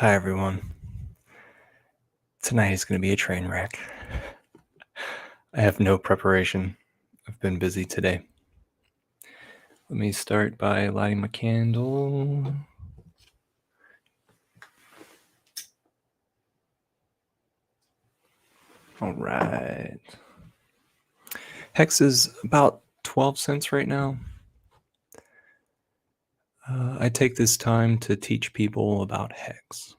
Hi, everyone. Tonight is going to be a train wreck. I have no preparation. I've been busy today. Let me start by lighting my candle. All right. Hex is about 12 cents right now. I take this time to teach people about Hex.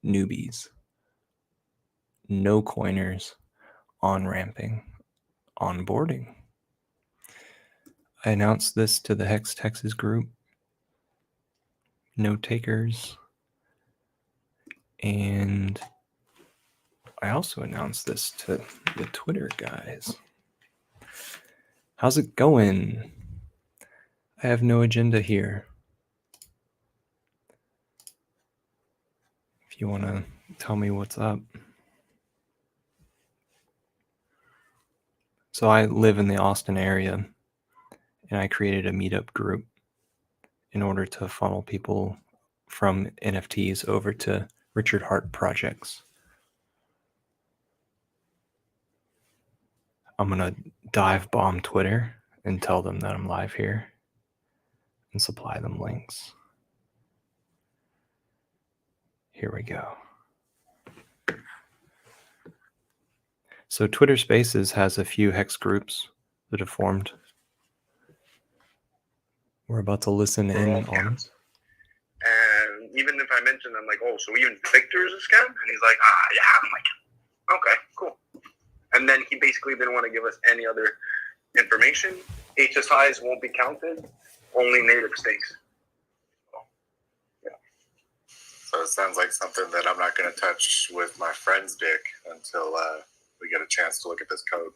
Newbies. No coiners. On-ramping. Onboarding. I announced this to the Hex Texas group. No takers. And I also announced this to the Twitter guys. How's it going? I have no agenda here. If you want to tell me what's up. So I live in the Austin area, and I created a meetup group in order to funnel people from NFTs over to Richard Hart projects. I'm going to dive bomb Twitter and tell them that I'm live here and supply them links. Here we go. So Twitter Spaces has a few Hex groups that have formed. We're about to listen in on. And even if I mention, I'm like, oh, so even Victor is a scam? And he's like, yeah. I'm like, okay, cool. And then he basically didn't want to give us any other information. HSIs won't be counted, only native stakes. So it sounds like something that I'm not going to touch with my friend's dick until we get a chance to look at this code.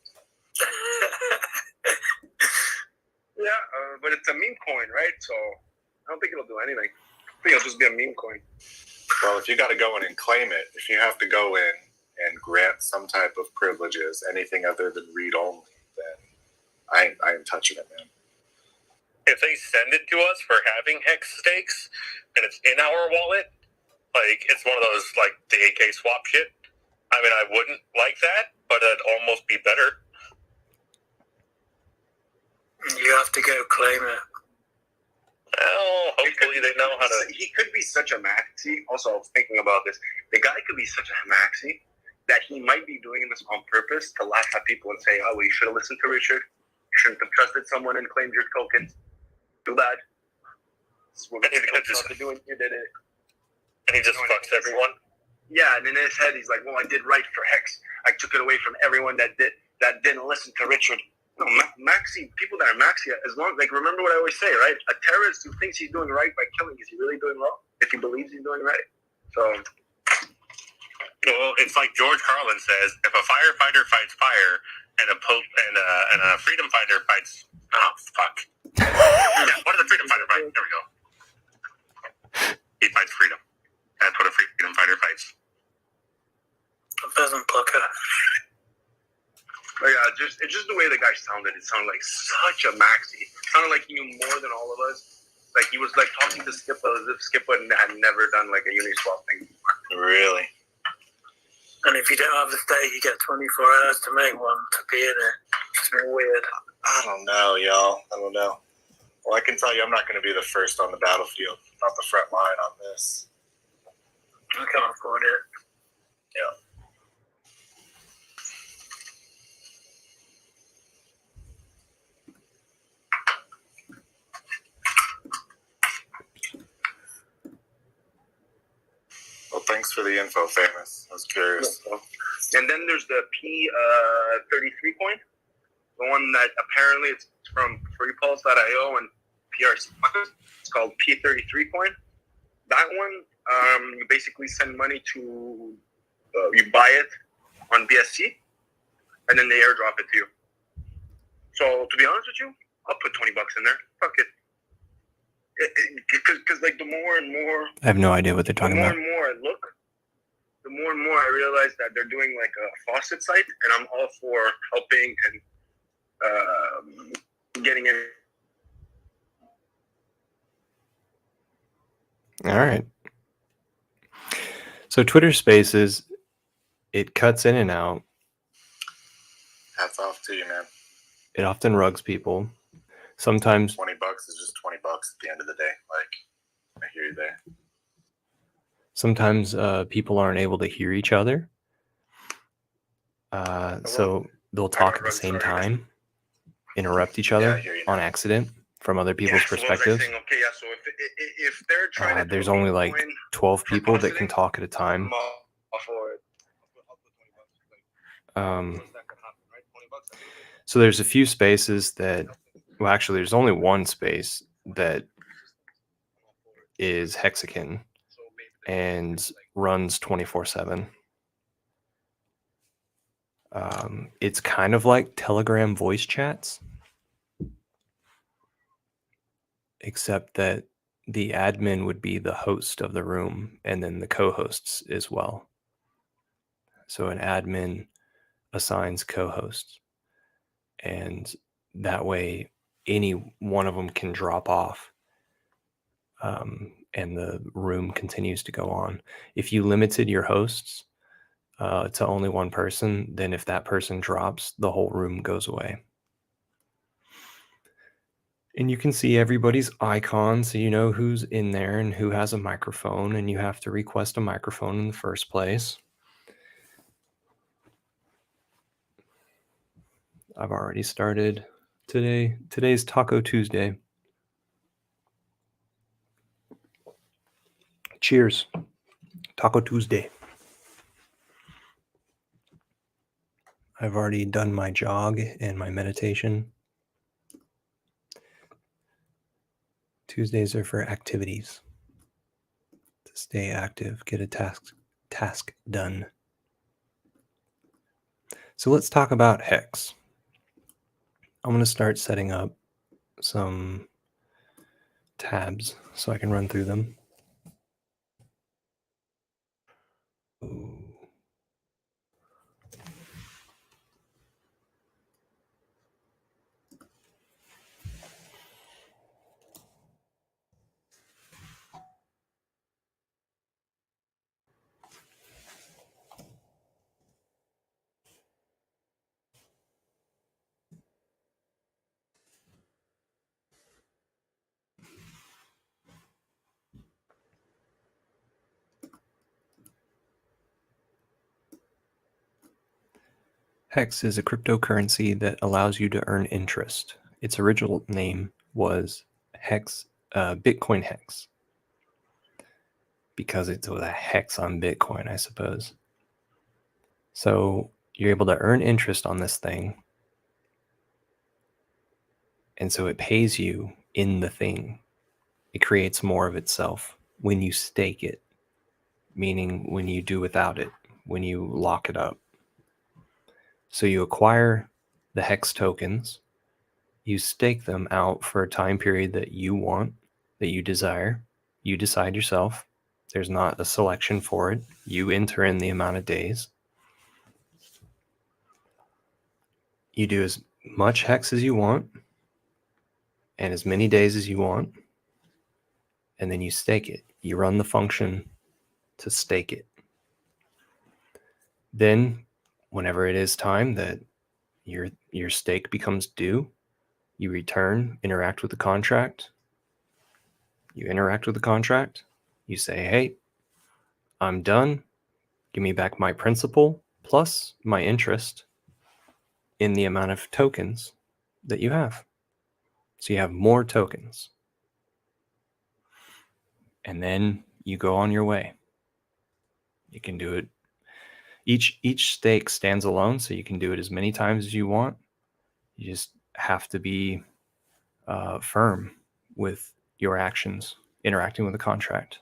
Yeah, but it's a meme coin, right? So I don't think it'll do anything. I think it'll just be a meme coin. Well, if you got to go in and claim it, if you have to go in and grant some type of privileges, anything other than read only, then I ain't touching it, man. If they send it to us for having Hex stakes and it's in our wallet, like it's one of those like the AK swap shit. I mean, I wouldn't like that, but it'd almost be better. You have to go claim it. Well, hopefully they know how to. He could be such a maxi. Also, I was thinking about this. The guy could be such a maxi that he might be doing this on purpose to laugh at people and say, oh, well, you should have listened to Richard. You shouldn't have trusted someone and claimed your tokens. Too bad. This is what we to do, and you did it. And he just fucks everyone? Yeah, and in his head, he's like, well, I did right for Hex. I took it away from everyone that didn't listen to Richard. No, maxi, people that are maxi, as long, like, remember what I always say, right? A terrorist who thinks he's doing right by killing, is he really doing wrong? If he believes he's doing right. So. Well, it's like George Carlin says, if a firefighter fights fire and a freedom fighter fights, oh, fuck. Yeah, what does a freedom fighter fight? There we go. He fights freedom. That's what a freedom fighter fights. A pheasant plucker. But yeah, it's just the way the guy sounded. It sounded like such a maxi. It sounded like he knew more than all of us. Like he was like talking to Skippa as if Skippa had never done like a Uniswap thing. Really? And if you don't have the stake, you get 24 hours to make one to be in it. It's weird. I don't know, y'all. I don't know. Well, I can tell you I'm not going to be the first on the battlefield, not the front line on this. I can't afford it. Yeah. Well, thanks for the info, Famous. I was curious. And then there's the P33 coin, the one that apparently it's from FreePulse.io and PRC. It's called P33 coin. That one, you basically send money to, you buy it on BSC, and then they airdrop it to you. So to be honest with you, I'll put $20 in there. Fuck it. Because like the more and more, I have no idea what they're talking about. The more and more I look, the more and more I realize that they're doing like a faucet site, and I'm all for helping and getting in. All right. So Twitter Spaces, it cuts in and out. Hats off to you, man. It often rugs people. Sometimes $20 is just $20 at the end of the day. Like, I hear you there. Sometimes people aren't able to hear each other. So they'll talk at the same time, interrupt each Yeah, I other hear you on now. accident from other people's So what was I perspectives. saying? Okay, yeah. So if they're trying to do There's a only like Bitcoin 12 for people that can custody, talk at a time. I'm all for it. I'll put $20. Like, worst that could happen, right? $20. So there's a few spaces that, well, actually, there's only one space that is Hexakin and runs 24/7. It's kind of like Telegram voice chats, except that the admin would be the host of the room and then the co-hosts as well. So an admin assigns co-hosts, and that way any one of them can drop off, and the room continues to go on. If you limited your hosts to only one person, then if that person drops, the whole room goes away. And you can see everybody's icon, so you know who's in there and who has a microphone, and you have to request a microphone in the first place. I've already started today. Today's Taco Tuesday. Cheers. Taco Tuesday. I've already done my jog and my meditation. Tuesdays are for activities. To stay active, get a task done. So let's talk about Hex. I'm going to start setting up some tabs so I can run through them. Ooh. Hex is a cryptocurrency that allows you to earn interest. Its original name was Hex, Bitcoin Hex, because it's with a hex on Bitcoin, I suppose. So you're able to earn interest on this thing, and so it pays you in the thing. It creates more of itself when you stake it, meaning when you do without it, when you lock it up. So you acquire the Hex tokens, you stake them out for a time period that you want, that you desire. You decide yourself. There's not a selection for it. You enter in the amount of days. You do as much Hex as you want and as many days as you want, and then you stake it. You run the function to stake it. Then, whenever it is time that your stake becomes due, you return, interact with the contract. You interact with the contract. You say, hey, I'm done. Give me back my principal plus my interest in the amount of tokens that you have. So you have more tokens. And then you go on your way. You can do it. Each stake stands alone, so you can do it as many times as you want. You just have to be firm with your actions, interacting with the contract.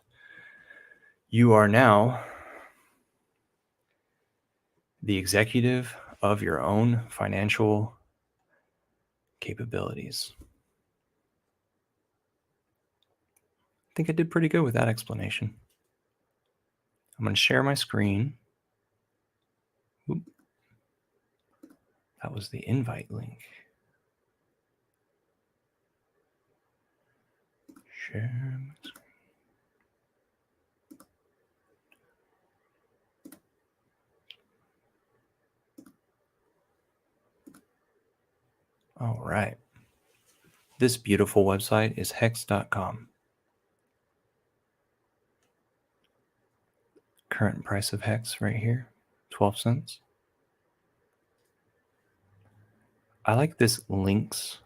You are now the executive of your own financial capabilities. I think I did pretty good with that explanation. I'm going to share my screen. Oop. That was the invite link. Share my screen. All right. This beautiful website is hex.com. Current price of Hex right here, 12 cents. I like this links.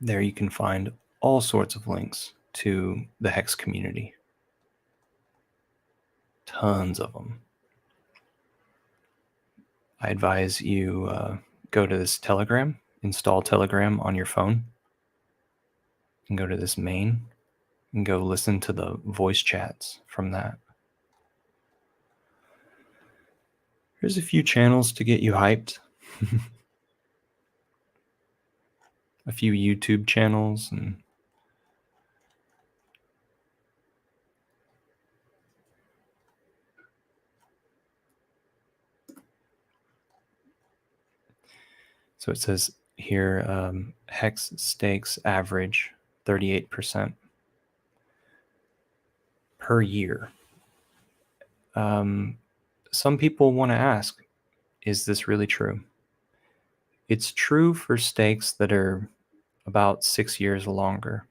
There you can find all sorts of links to the Hex community. Tons of them. I advise you go to this Telegram, install Telegram on your phone, and go to this main and go listen to the voice chats from that. There's a few channels to get you hyped. A few YouTube channels and so it says here Hex stakes average 38% per year. Some people want to ask, is this really true? It's true for stakes that are about 6 years or longer.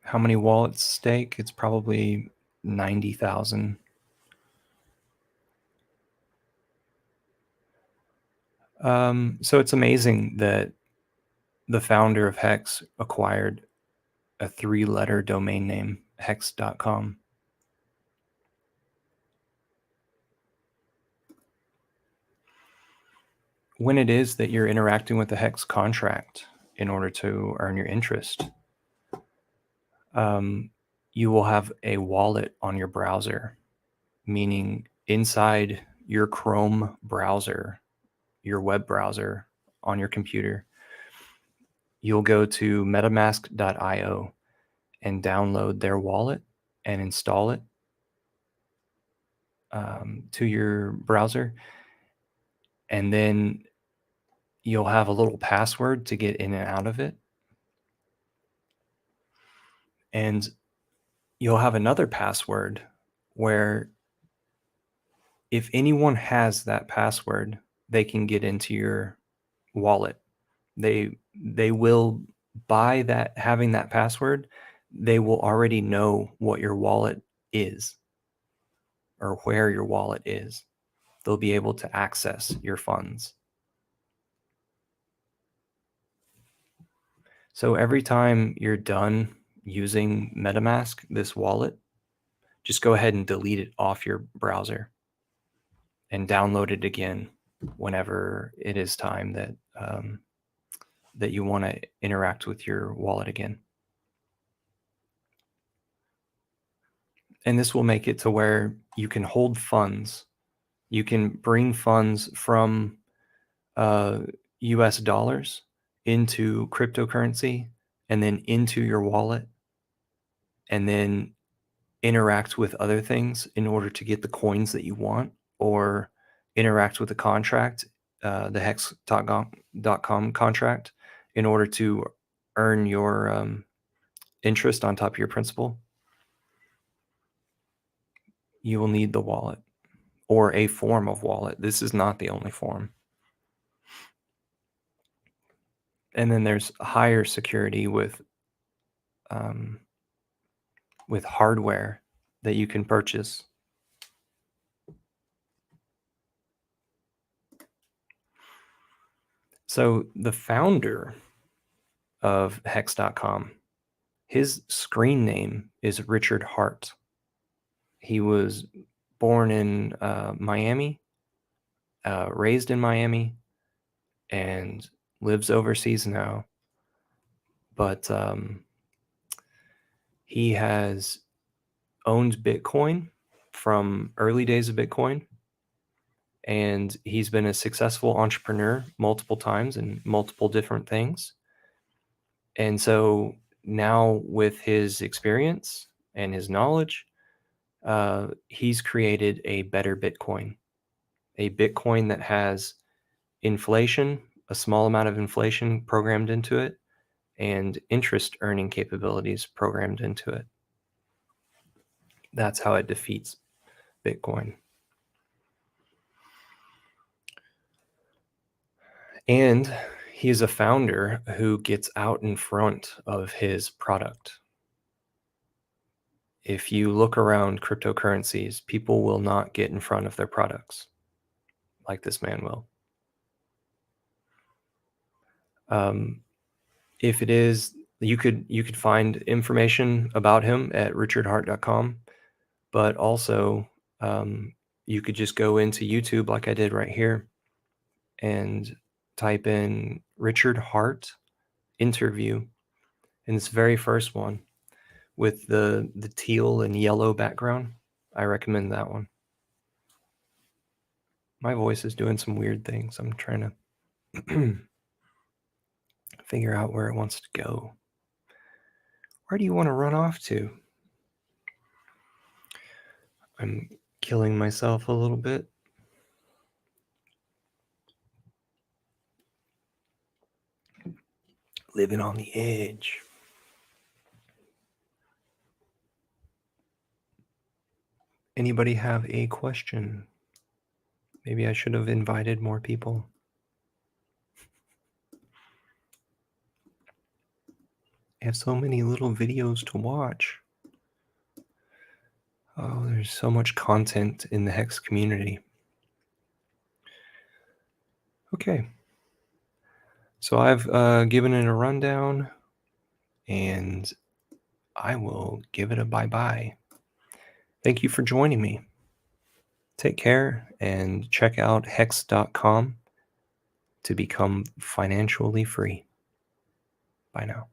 How many wallets stake? It's probably 90,000. So it's amazing that the founder of Hex acquired a 3-letter domain name, hex.com. When it is that you're interacting with the Hex contract in order to earn your interest, you will have a wallet on your browser, meaning inside your Chrome browser, your web browser on your computer, you'll go to metamask.io and download their wallet and install it to your browser. And then you'll have a little password to get in and out of it. And you'll have another password where if anyone has that password, they can get into your wallet. They will, by that having that password, they will already know what your wallet is or where your wallet is. They'll be able to access your funds. So every time you're done using MetaMask, this wallet, just go ahead and delete it off your browser and download it again whenever it is time that that you want to interact with your wallet again. And this will make it to where you can hold funds. You can bring funds from US dollars into cryptocurrency and then into your wallet and then interact with other things in order to get the coins that you want, or interact with the contract, the hex.com contract, in order to earn your interest on top of your principal. You will need the wallet or a form of wallet. This is not the only form. And then there's higher security with hardware that you can purchase. So the founder of Hex.com, his screen name is Richard Hart. He was born in Miami, raised in Miami, and lives overseas now. But he has owned Bitcoin from early days of Bitcoin. And he's been a successful entrepreneur multiple times in multiple different things. And so now with his experience and his knowledge, he's created a better Bitcoin, a Bitcoin that has inflation, a small amount of inflation programmed into it, and interest earning capabilities programmed into it. That's how it defeats Bitcoin. And he is a founder who gets out in front of his product. If you look around cryptocurrencies, people will not get in front of their products like this man will. If it is, you could find information about him at richardheart.com, but also you could just go into YouTube like I did right here and type in Richard Heart interview, and this very first one with the teal and yellow background. I recommend that one. My voice is doing some weird things. I'm trying to figure out where it wants to go. Where do you want to run off to? I'm killing myself a little bit. Living on the edge. Anybody have a question? Maybe I should have invited more people. I have so many little videos to watch. Oh, there's so much content in the Hex community. Okay. So I've given it a rundown, and I will give it a bye-bye. Thank you for joining me. Take care, and check out hex.com to become financially free. Bye now.